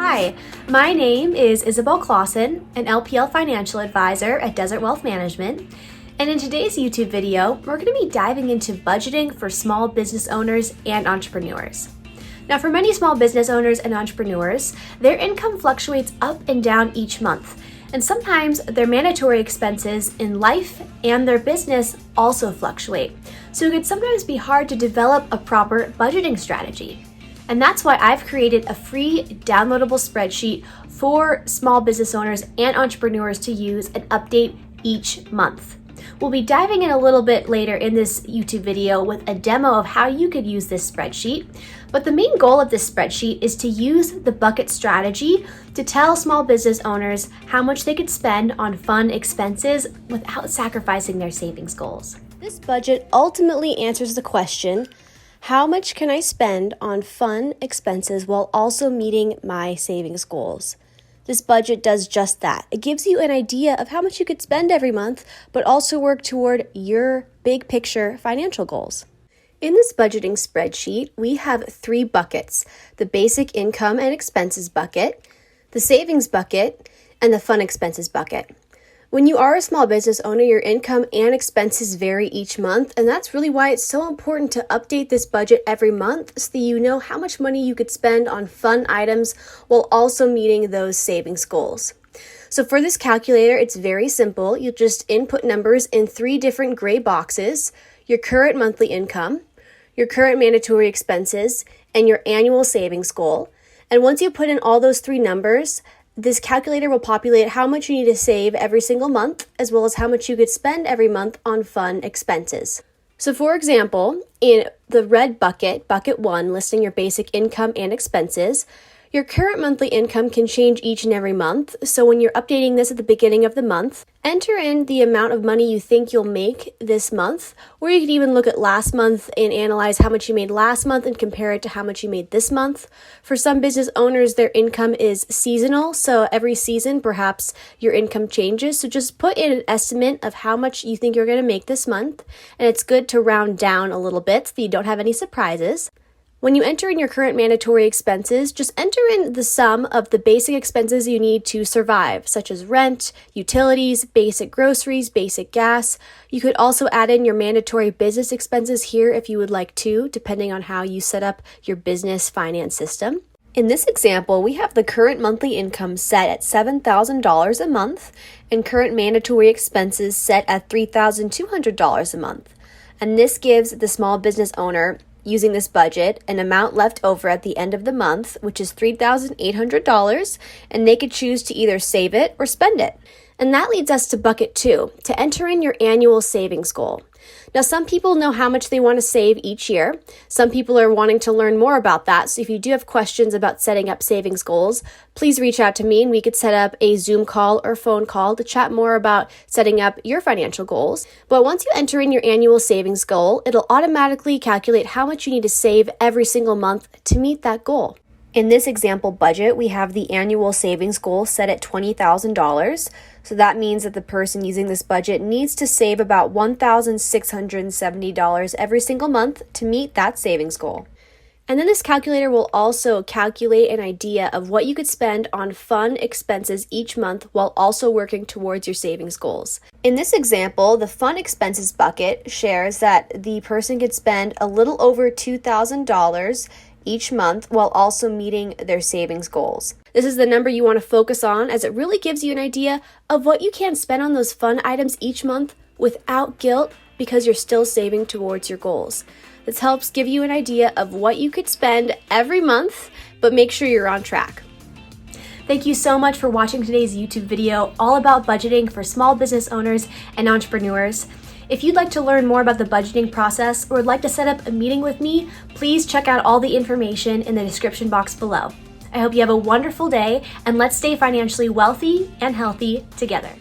Hi, my name is Isabelle.clausen, an LPL financial advisor at Desert Wealth Management. And in today's YouTube video, we're going to be diving into budgeting for small business owners and entrepreneurs. Now, for many small business owners and entrepreneurs, their income fluctuates up and down each month. And sometimes their mandatory expenses in life and their business also fluctuate. So it could sometimes be hard to develop a proper budgeting strategy. And that's why I've created a free downloadable spreadsheet for small business owners and entrepreneurs to use and update each month. We'll be diving in a little bit later in this YouTube video with a demo of how you could use this spreadsheet. But the main goal of this spreadsheet is to use the bucket strategy to tell small business owners how much they could spend on fun expenses without sacrificing their savings goals. This budget ultimately answers the question, how much can I spend on fun expenses while also meeting my savings goals? This budget does just that. It gives you an idea of how much you could spend every month, but also work toward your big picture financial goals. In this budgeting spreadsheet, we have 3 buckets: the basic income and expenses bucket, the savings bucket, and the fun expenses bucket. When you are a small business owner, your income and expenses vary each month, and that's really why it's so important to update this budget every month so that you know how much money you could spend on fun items while also meeting those savings goals. So for this calculator, it's very simple. You'll just input numbers in 3 different gray boxes: your current monthly income, your current mandatory expenses, and your annual savings goal. And once you put in all those 3 numbers, this calculator will populate how much you need to save every single month, as well as how much you could spend every month on fun expenses. So for example, in the red bucket, bucket 1, listing your basic income and expenses, your current monthly income can change each and every month. So when you're updating this at the beginning of the month, enter in the amount of money you think you'll make this month, or you could even look at last month and analyze how much you made last month and compare it to how much you made this month. For some business owners, their income is seasonal, so every season perhaps your income changes. So just put in an estimate of how much you think you're going to make this month, and it's good to round down a little bit so that you don't have any surprises. When you enter in your current mandatory expenses, just enter in the sum of the basic expenses you need to survive, such as rent, utilities, basic groceries, basic gas. You could also add in your mandatory business expenses here if you would like to, depending on how you set up your business finance system. In this example, we have the current monthly income set at $7,000 a month and current mandatory expenses set at $3,200 a month. And this gives the small business owner, using this budget, an amount left over at the end of the month, which is $3,800, and they could choose to either save it or spend it. And that leads us to bucket 2, to enter in your annual savings goal. Now, some people know how much they want to save each year. Some people are wanting to learn more about that. So if you do have questions about setting up savings goals, please reach out to me and we could set up a Zoom call or phone call to chat more about setting up your financial goals. But once you enter in your annual savings goal, it'll automatically calculate how much you need to save every single month to meet that goal. In this example budget, we have the annual savings goal set at $20,000. So that means that the person using this budget needs to save about $1,670 every single month to meet that savings goal. And then this calculator will also calculate an idea of what you could spend on fun expenses each month while also working towards your savings goals. In this example, the fun expenses bucket shares that the person could spend a little over $2,000 each month while also meeting their savings goals. This is the number you want to focus on, as it really gives you an idea of what you can spend on those fun items each month without guilt, because you're still saving towards your goals. This helps give you an idea of what you could spend every month, but make sure you're on track. Thank you so much for watching today's YouTube video all about budgeting for small business owners and entrepreneurs. If you'd like to learn more about the budgeting process or would like to set up a meeting with me, please check out all the information in the description box below. I hope you have a wonderful day, and let's stay financially wealthy and healthy together.